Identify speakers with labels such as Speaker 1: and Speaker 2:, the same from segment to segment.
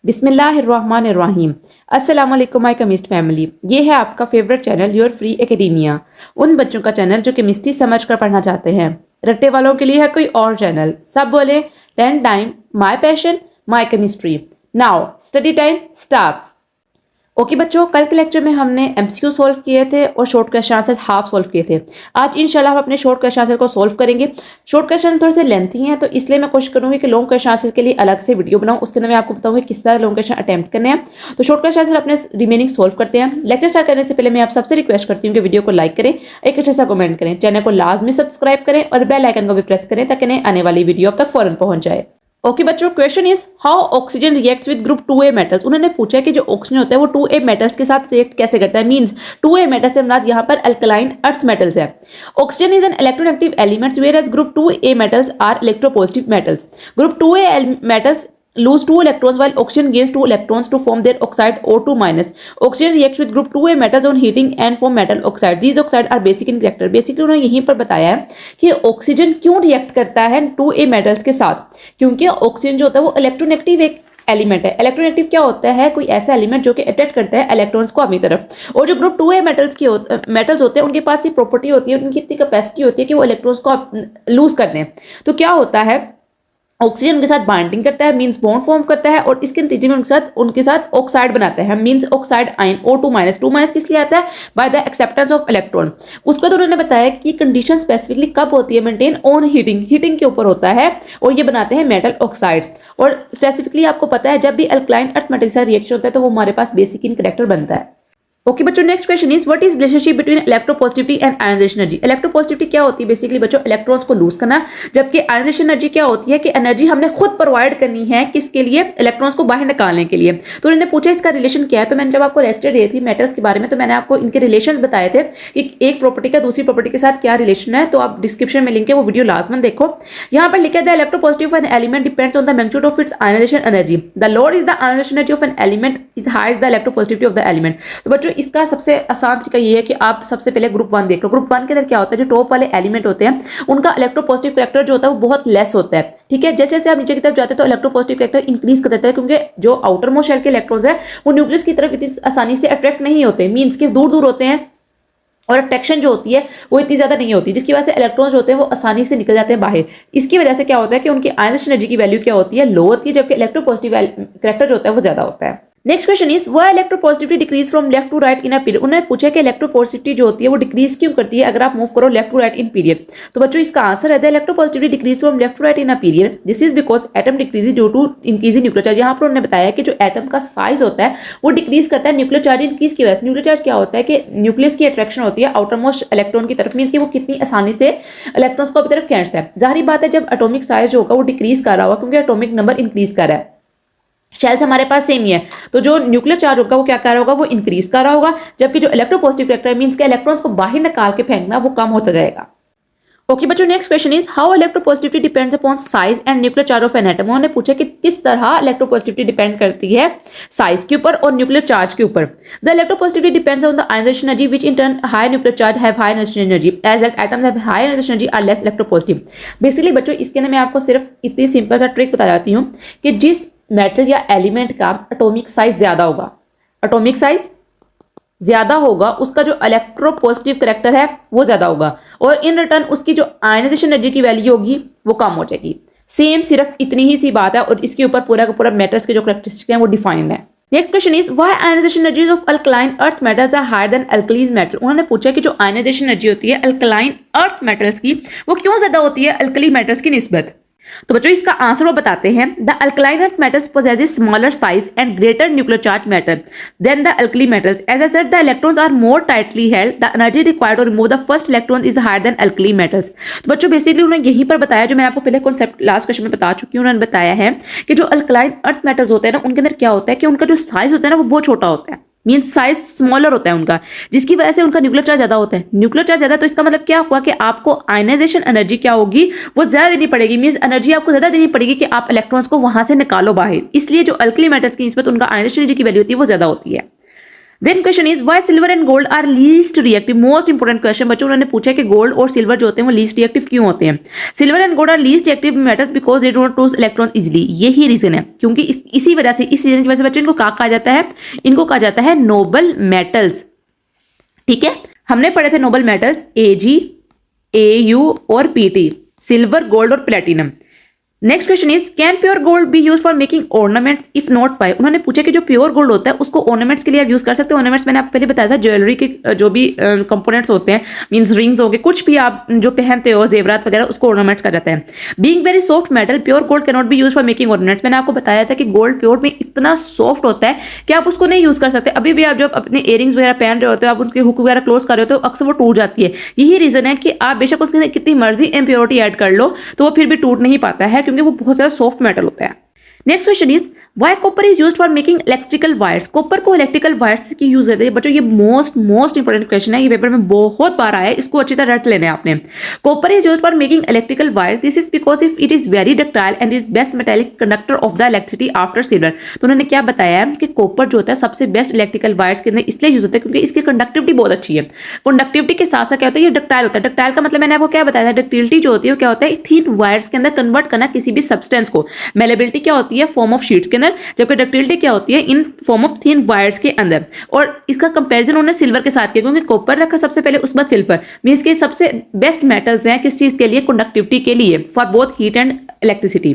Speaker 1: बिस्मिल्लाहिर्रहमानिर्रहीम। अस्सलाम वालेकुम माय केमिस्ट फैमिली। ये है आपका favourite channel your free academia. उन बच्चों का चैनल जो केमिस्ट्री समझ कर पढ़ना चाहते हैं। रट्टे वालों के लिए है कोई और चैनल। सब बोले 10 time my passion my chemistry. Now study time starts. Okay बच्चों, कल के लेक्चर में हमने एमसीक्यू सोल्व किए थे और short question answer half solve किए थे। आज इंशाल्लाह हम अपने शॉर्ट क्वेश्चन आंसर को सोल्व करेंगे। शॉर्ट क्वेश्चन थोड़े से लेंथी हैं, तो इसलिए मैं कोशिश करूंगी कि लॉन्ग क्वेश्चन आंसर के लिए अलग से वीडियो बनाऊं। उसके अंदर मैं आपको बताऊंगी किस तरह लॉन्ग क्वेश्चन अटेम्प्ट करने हैं। तो शॉर्ट क्वेश्चन आंसर अपने रिमेनिंग सोल्व करते हैं। लेक्चर स्टार्ट करने से पहले मैं आप सबसे रिक्वेस्ट करती हूँ कि वीडियो को लाइक करें, एक अच्छा सा कमेंट करें, चैनल को लाजमी सब्सक्राइब करें और बेल आइकन को भी प्रेस करें ताकि आने वाली वीडियो आप तक फौरन पहुंच जाए। ओके बच्चों, question is how oxygen reacts with group 2A metals. उन्होंने पूछा कि जो ऑक्सीजन होता है वो 2A मेटल्स के साथ रिएक्ट कैसे करता है। मींस 2A मेटल्स से मुराद यहाँ पर अल्कलाइन अर्थ मेटल्स है। Oxygen is an electronegative elements whereas group 2A metals are electropositive metals. Group 2A metals lose 2 electrons while oxygen gains 2 electrons to form their oxide O2-. Oxygen reacts with group 2A metals on heating and form metal oxide. These oxides are basic in character. Basically उन्होंने यहीं पर बताया है कि oxygen क्यों react करता है 2A metals के साथ, क्योंकि ऑक्सीजन जो होता है वो इलेक्ट्रोनेगेटिव एक एलिमेंट है। इलेक्ट्रोनेगेटिव क्या होता है? कोई ऐसा एलिमेंट जो कि अट्रैक्ट करता है इलेक्ट्रॉन्स को अपनी तरफ। और जो ग्रुप 2A मेटल्स होते हैं उनके पास ये प्रॉपर्टी होती है, उनकी इतनी कैपेसिटी होती है कि वो इलेक्ट्रॉन्स को लूज कर दें। तो क्या होता है, ऑक्सीजन उनके साथ बाइंडिंग करता है, मींस बॉन्ड फॉर्म करता है और इसके नतीजे में उनके साथ ऑक्साइड बनाता है, मींस ऑक्साइड आयन O2-। 2- किस लिए आता है? By the acceptance of electron. उसके बाद उन्होंने बताया कि कंडीशन स्पेसिफिकली कब होती है मेंटेन ऑन हीटिंग, हीटिंग के ऊपर होता है और ये बनाते हैं मेटल ऑक्साइड्स। और स्पेसिफिकली आपको पता है जब भी अल्कलाइन अर्थ मेटल के साथ रिएक्शन होता है तो वो हमारे पास बेसिक इन कैरेक्टर बनता है। ओके बच्चों, next question is what is relationship between electropositivity and ionization energy. Electropositivity क्या होती है? बेसिकली बच्चों इलेक्ट्रॉन्स को लूज करना, जबकि आयनाइजेशन एनर्जी क्या होती है कि एनर्जी हमने खुद प्रोवाइड करनी है, किसके लिए? इलेक्ट्रॉन्स को बाहर निकालने के लिए। तो उन्होंने पूछा इसका रिलेशन क्या है। तो मैंने जब आपको लेक्चर दिए थी मेटल्स के बारे में तो मैंने आपको इनके रिलेशन बताए थे कि एक प्रॉपर्टी का दूसरी प्रॉपर्टी के साथ क्या रिलेशन है। तो आप डिस्क्रिप्शन में लिंक है, वो वीडियो लाजमन देखो। यहाँ पर लिखा है the electropositive of an element depends on the magnitude of its ionization energy. The lower is the ionization energy of an element is higher is the electropositivity of the element. तो बच्चों इसका सबसे आसान तरीका ये है कि आप सबसे पहले ग्रुप 1 देख लो। ग्रुप 1 के अंदर क्या होता है, जो टॉप वाले एलिमेंट होते हैं उनका इलेक्ट्रोपॉजिटिव कैरेक्टर जो होता है वो बहुत लेस होता है। ठीक है, जैसे जैसे आप नीचे की तरफ जाते हैं तो इलेक्ट्रोपॉजिटिव कैरेक्टर इंक्रीज कर देता है, क्योंकि जो आउटर मोस्ट शेल के इलेक्ट्रॉन्स है वो न्यूक्लियस की तरफ इतनी आसानी से अट्रैक्ट नहीं होते, मींस के दूर दूर होते हैं और अट्रैक्शन जो होती है वो इतनी ज्यादा नहीं होती, जिसकी वजह से इलेक्ट्रॉन्स होते हैं वो आसानी से निकल जाते हैं बाहर। इसकी वजह से क्या होता है कि उनकी आयनाइजेशन एनर्जी की वैल्यू क्या होती है? लो होती है, जबकि इलेक्ट्रोपॉजिटिव कैरेक्टर जो होता है वो ज्यादा होता है। Next question is why electropositivity decrease from left to right in a period. उन्होंने पूछा कि इलेक्ट्रोपॉजिटिविटी जो होती है वो डिक्रीज क्यों करती है अगर आप मूव करो left to right in period. तो बच्चों इसका आंसर है the electropositivity decrease from left to right in a period. This is because atom decrease due to increase in nuclear charge. यहाँ पर उन्होंने बताया कि जो एटम का साइज होता है वो डिक्रीज करता है न्यूक्लियर चार्ज इंक्रीज की वजह से। न्यूक्लियर चार्ज क्या होता है कि न्यूक्लियस की अट्रैक्शन होती है आउटर मोस्ट इलेक्ट्रॉन की तरफ, मींस कि वो कितनी आसानी से इलेक्ट्रॉन्स को अपनी तरफ खींचता है। जाहिर बात है जब एटॉमिक साइज होगा वो डिक्रीज कर रहा होगा क्योंकि एटॉमिक नंबर इंक्रीज कर रहा है। शेल्स हमारे पास सेम ही है, तो जो न्यूक्लियर चार्ज होगा वो क्या कर रहा होगा? वो इंक्रीज कर रहा होगा, जबकि जो इलेक्ट्रोपॉजिटिव कैरेक्टर मींस के इलेक्ट्रॉन्स को बाहर निकाल के फेंकना वो कम होता जाएगा। ओके बच्चों, next question is how electropositivity depends upon size and nuclear charge of an atom. उन्होंने पूछा कि किस तरह इलेक्ट्रोपॉजिटिविटी डिपेंड करती है साइज के ऊपर और न्यूक्लियर चार्ज के ऊपर। The electropositivity depends on the ionization energy which in turn high nuclear charge have high ionization energy as that atoms have high ionization energy are less electropositive. Basically बच्चों इसके अंदर मैं आपको सिर्फ इतनी सिंपल सा ट्रिक बता जाती हूँ कि जिस मेटल या एलिमेंट का एटॉमिक साइज ज्यादा होगा, एटॉमिक साइज ज्यादा होगा उसका जो इलेक्ट्रोपॉजिटिव कैरेक्टर है वो ज्यादा होगा और इन रिटर्न उसकी जो आयनाइजेशन एनर्जी की वैल्यू होगी वो कम हो जाएगी। सेम सिर्फ इतनी ही सी बात है और इसके ऊपर पूरा का पूरा मेटल्स के जो कैरेक्टरिस्टिक हैं वो डिफाइंड है। Next question is why ionization energies of alkaline earth metals are higher than alkaline metal. उन्होंने पूछा कि जो आयनाइजेशन एनर्जी होती है अल्कलाइन अर्थ मेटल्स की वो क्यों ज्यादा होती है अल्कली मेटल्स की निस्बत। तो बच्चों इसका आंसर वो बताते हैं the alkaline earth metals possesses smaller size and greater nuclear charge matter than the alkali metals. As I said, the electrons are more tightly held. The energy required to remove the first electron is higher than alkali metals. तो बच्चों basically उन्होंने यहीं पर बताया जो मैं आपको पहले कॉन्सेप्ट लास्ट क्वेश्चन में बता चुकी हूँ। उन्होंने बताया है कि जो अल्कलाइन अर्थ मेटल्स होते हैं ना उनके अंदर क्या होता है कि उनका जो साइज होता है ना वो बहुत छोटा होता है, मींस साइज स्मॉलर होता है उनका, जिसकी वजह से उनका न्यूक्लियर चार्ज ज्यादा होता है। न्यूक्लियर चार्ज ज्यादा तो इसका मतलब क्या हुआ कि आपको आयनाइजेशन एनर्जी क्या होगी वो ज्यादा देनी पड़ेगी, मींस एनर्जी आपको ज्यादा देनी पड़ेगी कि आप इलेक्ट्रॉन्स को वहां से निकालो बाहर। इसलिए जो अल्कली मेटल्स की निस्बत उनका आयनाइजेशन एनर्जी की वैल्यू होती है वो ज्यादा होती है। Then question is why silver and gold are least reactive. Most important question बच्चों, उन्होंने पूछा कि गोल्ड और सिल्वर जो होते हैं वो लीस्ट रिएक्टिव क्यों होते हैं। Silver and gold are least reactive metals because they don't lose electron easily. यही रीजन है, क्योंकि इसी वजह से, इस रीजन की वजह से बच्चों इनको कहा जाता है, इनको कहा जाता है नोबल मेटल्स। ठीक है, हमने पढ़े थे नोबल मेटल्स Ag, Au और Pt, सिल्वर, गोल्ड और platinum. Next question is can pure gold be use for making ornaments, if not why. उन्होंने पूछा कि जो प्योर गोल्ड होता है उसको ऑर्नामेंट्स के लिए आप यूज कर सकते हो। ऑर्नामेंट्स मैंने आपको पहले बताया था, ज्वेलरी के जो भी कंपोनेंट्स होते हैं, मींस रिंग्स हो गए, कुछ भी आप जो पहनते हो, जेवरात वगैरह, उसको ऑर्नामेंट्स कहा जाता है। Being very soft metal, pure gold can not be use for making ornaments. मैंने आपको बताया था कि गोल्ड प्योर में इतना सॉफ्ट होता है कि आप उसको नहीं यूज कर सकते। अभी भी आप जब अपने इयरिंग्स वगैरह पहन रहे होते हो, आप उसके हुक वगैरह क्लोज कर रहे हो तो अक्सर वो टूट जाती है। यही रीजन है कि आप बेशक उसके कितनी मर्जी इम्प्योरिटी ऐड कर लो तो वो फिर भी टूट नहीं पाता है, क्योंकि वो बहुत ज्यादा सॉफ्ट मेटल होता है। Next question is why copper is used for making electrical wires. Copper को इलेक्ट्रिकल वायर्स की यूज होती है। बच्चों ये मोस्ट इंपोर्टेंट क्वेश्चन है, ये पेपर में बहुत बार आया है, इसको अच्छी तरह रट लेना है आपने। Copper is used for making electrical wires, this is because if it is very ductile and is best metallic conductor of the electricity after silver. तो उन्होंने क्या बताया है कि कॉपर जो होता है सबसे बेस्ट इलेक्ट्रिकल वायर्स के अंदर इसलिए यूज होता है क्योंकि इसकी कंडक्टिविटी बहुत अच्छी है। कंडक्टिविटी के साथ साथ क्या होता है, ये डक्टाइल होता है। डक्टाइल का मतलब मैंने आपको क्या बताया था, डक्टिलिटी जो होती है वो क्या होता है, थिन वायर्स के अंदर कन्वर्ट करना किसी भी सब्सटेंस को। मेलेबिलिटी क्या होती है, फॉर्म ऑफ शीट्स के अंदर, जबकि डक्टिलिटी क्या होती है, in form of thin wires के अंदर। और इसका कंपैरिजन उन्होंने सिल्वर के साथ किया, क्योंकि कॉपर रखा सबसे पहले, उसके बाद सिल्वर। मींस के सबसे बेस्ट मेटल्स हैं किस चीज के लिए, कंडक्टिविटी के लिए, for both heat and electricity.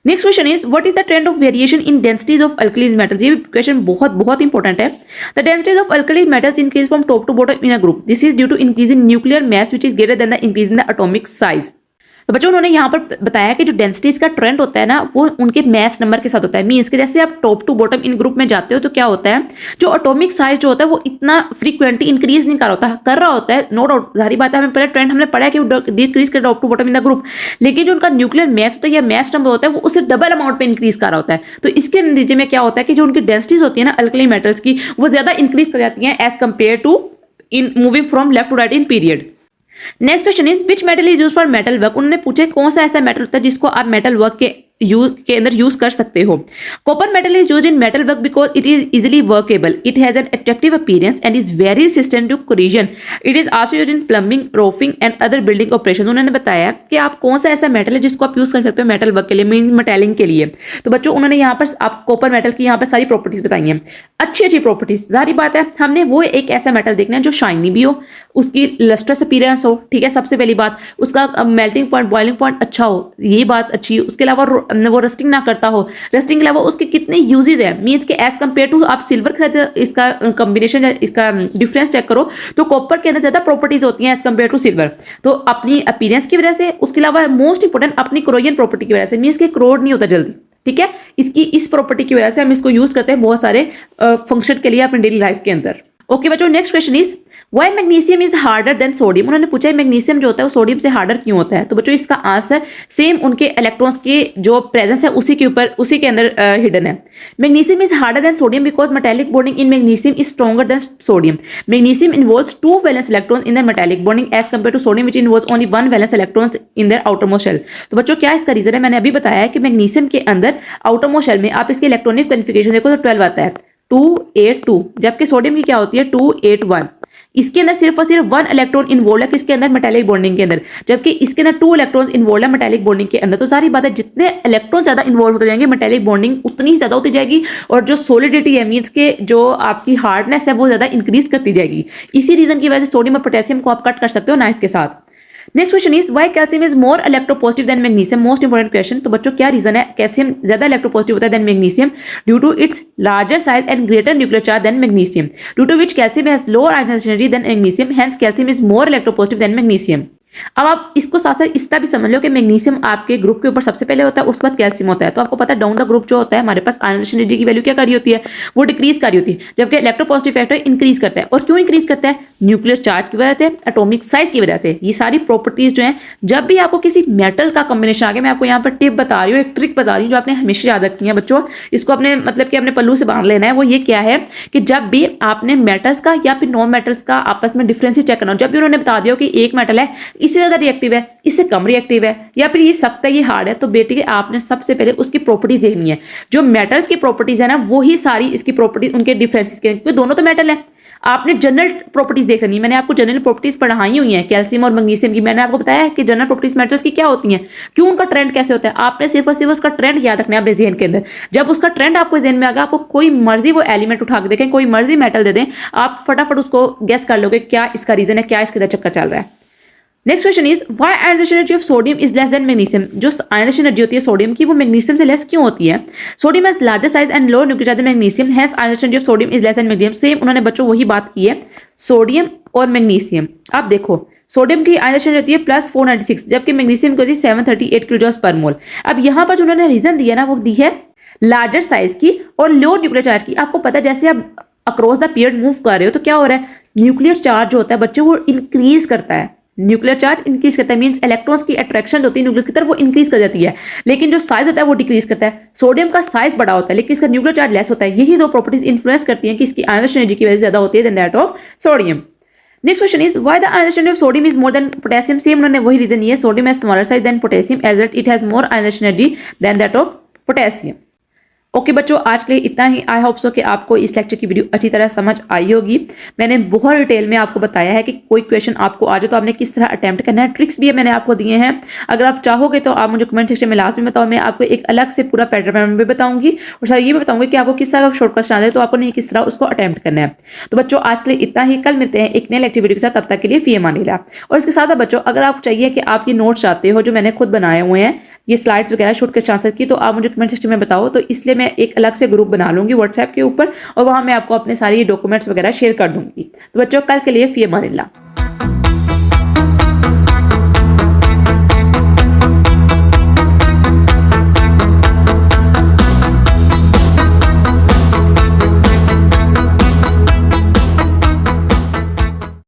Speaker 1: Next question is what is the trend of variation in densities of alkalies metals. ये क्वेश्चन बहुत इंपॉर्टेंट है। The densities of alkali metals increase from top to bottom in a group, this is due to increase in nuclear mass which is greater than the increase in the atomic size. तो बच्चों उन्होंने यहाँ पर बताया कि जो densities का trend होता है ना, वो उनके मैस नंबर के साथ होता है। मीन्स के जैसे आप top to bottom in group में जाते हो तो क्या होता है, जो एटॉमिक साइज जो होता है वो इतना फ्रीक्वेंटली इंक्रीज नहीं कर रहा होता है। नो डाउट, जारी बात है, हमें पहले ट्रेंड हमने पढ़ा है कि वो डिक्रीज कर top to bottom in the group, लेकिन जो उनका न्यूक्लियर मैस होता है या मैस नंबर होता है वो उससे डबल अमाउंट पे इंक्रीज कर रहा होता है। तो इसके नतीजे में क्या होता है कि जो उनकी डेंसिटीज होती है ना अल्कली मेटल्स की, वो ज्यादा इंक्रीज कर जाती है as compare to in moving from left to right in period. Next question is which metal is use for metal work. उन्होंने पूछे कौन सा ऐसा मेटल होता है जिसको आप मेटल वर्क के अंदर यूज कर सकते हो। Copper metal is use in metal work because it is easily workable, it has an attractive appearance and is very resistant to corrosion. It is also used in plumbing, roofing and other building operation. उन्होंने बताया कि आप कौन सा ऐसा metal है जिसको आप यूज कर सकते हो मेटल वर्क के लिए, मीन मेटेलिंग के लिए। तो बच्चों उन्होंने यहाँ पर आप कॉपर मेटल की यहाँ पर सारी प्रॉपर्टीज बताई हैं, अच्छी प्रॉपर्टीज। जारी बात है, हमने वो एक ऐसा मेटल देखना है जो शाइनी भी हो, उसकी लस्ट्रस अपीयरेंस हो, ठीक है, सबसे पहली बात, उसका मेल्टिंग पॉइंट, बॉइलिंग पॉइंट अच्छा हो, ये बात अच्छी है। उसके अलावा वो रस्टिंग ना करता हो, रस्टिंग के अलावा उसके कितने यूजेज है, मींस के एज कंपेयर टू आप सिल्वर के साथ इसका कॉम्बिनेशन, इसका डिफरेंस चेक करो तो कॉपर के अंदर ज्यादा प्रॉपर्टीज होती हैं एज कंपेयर टू सिल्वर। तो अपनी अपीयरेंस की वजह से, उसके अलावा मोस्ट इंपोर्टेंट अपनी कोरोजन प्रॉपर्टी की वजह से, मींस के कोरोड नहीं होता जल्दी, ठीक है, इसकी इस प्रॉपर्टी की वजह से हम इसको यूज करते हैं बहुत सारे फंक्शन के लिए अपने डेली लाइफ के अंदर। ओके बच्चों, next question is why magnesium is harder than sodium. उन्होंने पूछा है मैग्नीशियम जो होता है वो सोडियम से हार्डर क्यों होता है। तो बच्चों इसका आंसर सेम उनके इलेक्ट्रॉन्स के जो प्रेजेंस है उसी के अंदर हिडन है। Magnesium is harder than sodium because metallic bonding in magnesium is stronger than sodium. Magnesium involves 2 valence electrons in the metallic bonding as compare to sodium which involves only 1 valence electrons in their outermost shell. तो बच्चों क्या इसका reason है, मैंने अभी बताया है कि मैग्नीशियम के अंदर आउटरमोस्ट शेल में आप इसके इलेक्ट्रॉनिक कॉन्फ़िगरेशन देखो तो 12 आता है, 282, जबकि सोडियम की क्या होती है 281। इसके अंदर सिर्फ और सिर्फ 1 इलेक्ट्रॉन इन्वॉल्व है किसके अंदर, मेटालिक बॉन्डिंग के अंदर, जबकि इसके अंदर 2 इलेक्ट्रॉन्स इन्वॉल्व है मेटालिक बॉन्डिंग के अंदर। तो सारी बात है, जितने इलेक्ट्रॉन ज्यादा इन्वॉल्व होते जाएंगे मेटालिक बॉन्डिंग उतनी ही ज्यादा होती जाएगी, और जो सॉलिडिटी है मींस के जो आपकी हार्डनेस है वो ज्यादा इंक्रीज करती जाएगी। इसी रीजन की वजह से सोडियम और पोटेशियम को आप कट कर सकते हो नाइफ के साथ। Next question is why calcium is more electropositive than magnesium. Most important question. तो बच्चों क्या रीजन है, कैल्शियम ज्यादा इलेक्ट्रोपॉजिटिव होता है than magnesium due to its larger size and greater nuclear charge than magnesium, due to which calcium has lower ionization energy than magnesium, hence calcium is more electropositive than magnesium. अब आप इसको साथ साथ इसका भी समझ लो कि मैग्नीशियम आपके ग्रुप के ऊपर सबसे पहले होता है, उसके बाद कैल्शियम होता है। तो आपको पता है डाउन द ग्रुप जो होता है हमारे पास आयोनाइजेशन एनर्जी की वैल्यू क्या कर रही होती है, वो डिक्रीज कर रही होती है, जबकि इलेक्ट्रोपॉजिटिव फैक्टर इंक्रीज करता है। और क्यों इंक्रीज करता है, न्यूक्लियर चार्ज की वजह से, एटॉमिक साइज की वजह से। ये सारी प्रॉपर्टीज जो है, जब भी आपको किसी मेटल का कॉम्बिनेशन आ गया, मैं आपको यहाँ पर टिप बता रही हूँ, एक ट्रिक बता रही हूँ जो आपने हमेशा याद रखनी है बच्चों, इसको अपने मतलब कि अपने पल्लू से बांध लेना है। वो ये क्या है कि जब भी आपने मेटल्स का या फिर नॉन मेटल्स का आपस में डिफरेंस चेक करना हो, जब भी उन्होंने बता दिया कि एक मेटल है इससे ज़्यादा रिएक्टिव है, इससे कम रिएक्टिव है, या फिर ये सख्त है, ये हार्ड है, तो बेटे आपने सबसे पहले उसकी प्रॉपर्टीज देखनी है। जो मेटल्स की प्रॉपर्टीज है ना, वही सारी इसकी प्रॉपर्टीज उनके डिफरेंसेस के, क्योंकि दोनों तो मेटल है। आपने जनरल प्रॉपर्टीज देख लेनी है। मैंने आपको जनरल प्रॉपर्टीज पढ़ाई हुई हैं कैल्शियम और मैग्नीशियम की। मैंने आपको बताया है कि जनरल प्रॉपर्टीज मेटल्स की क्या होती हैं, क्यों उनका ट्रेंड कैसे होता है। आपने सिर्फ और सिर्फ उसका ट्रेंड याद रखना है अपने ज़हन के अंदर। जब उसका ट्रेंड आपको ज़हन में आ गया, आपको कोई मर्जी वो एलिमेंट उठा के देखें, कोई मर्जी मेटल दे दें, आप फटाफट उसको गेस कर लोगे क्या इसका रीजन है, क्या इसके अंदर चक्कर चल रहा है। Next question is why ionization energy of sodium is less than magnesium. जो आयनाइजेशन एनर्जी होती है सोडियम की, वो मैग्नीशियम से लेस क्यों होती है। Sodium has larger size and lower nuclear than magnesium, hence ionization energy of sodium is less than magnesium. Same उन्होंने बच्चों वही बात की है, सोडियम और मैग्नीशियम। आप देखो सोडियम की आयनाइजेशन होती है +496, जबकि मैग्नीशियम की होती है 738 किलोजूल पर मोल। अब यहाँ पर जो उन्होंने रीजन दिया ना, वो दी है लार्जर साइज की और लोअर न्यूक्लियर चार्ज की। आपको पता है जैसे आप अक्रॉस द पीरियड मूव कर रहे हो तो क्या हो रहा है, न्यूक्लियर चार्ज जो होता है बच्चों वो इंक्रीज करता है। न्यूक्लियर चार्ज इंक्रीज करता है, मींस इलेक्ट्रॉन्स की अट्रैक्शन होती है न्यूक्लियस की तरफ, वो इंक्रीज कर जाती है। लेकिन जो साइज होता है वो डिक्रीज करता है। सोडियम का साइज बड़ा होता है लेकिन इसका न्यूक्लियर चार्ज लेस होता है। यही दो प्रॉपर्टीज इन्फ्लुएंस करती हैं कि इसकी आयनाइजेशन एनर्जी की वैल्यू ज्यादा होती है than that of sodium. Next question is why the ionization of sodium is more than potassium. Same उन्होंने वही रीजन दिया है, sodium has smaller size than potassium as it has more ionization energy than that of potassium. Okay बच्चों, आज के लिए इतना ही। I hope so कि आपको इस लेक्चर की वीडियो अच्छी तरह समझ आई होगी। मैंने बहुत डिटेल में आपको बताया है कि कोई क्वेश्चन आपको आ जाए तो आपने किस तरह अटेम्प्ट करना है। ट्रिक्स भी मैंने आपको दिए हैं, अगर आप चाहोगे तो आप मुझे कमेंट सेक्शन में लास्ट में बताओ। मैं आपको एक अलग से पूरा पैटर्न भी बताऊंगी और सर ये भी बताऊंगी कि आपको किस तरह का शॉर्टकट चैनल है तो आपको नहीं किस तरह उसको अटेम्प्ट करना है। तो बच्चों आज के लिए इतना ही, कल मिलते हैं एक नए लेक्चर वीडियो के साथ। तब तक के लिए फी अमान अल्लाह। और इसके साथ बच्चों अगर आप चाहिए कि आप ये नोट्स चाहते हो जो मैंने खुद बनाए हुए हैं, ये स्लाइड्स वगैरह शूट के चांसेस की, तो आप मुझे कमेंट सेक्शन में बताओ। तो इसलिए मैं एक अलग से ग्रुप बना लूंगी व्हाट्सएप के ऊपर और वहां मैं आपको अपने सारे डॉक्यूमेंट्स वगैरह शेयर कर दूंगी। तो बच्चों कल के लिए फी अमान अल्लाह।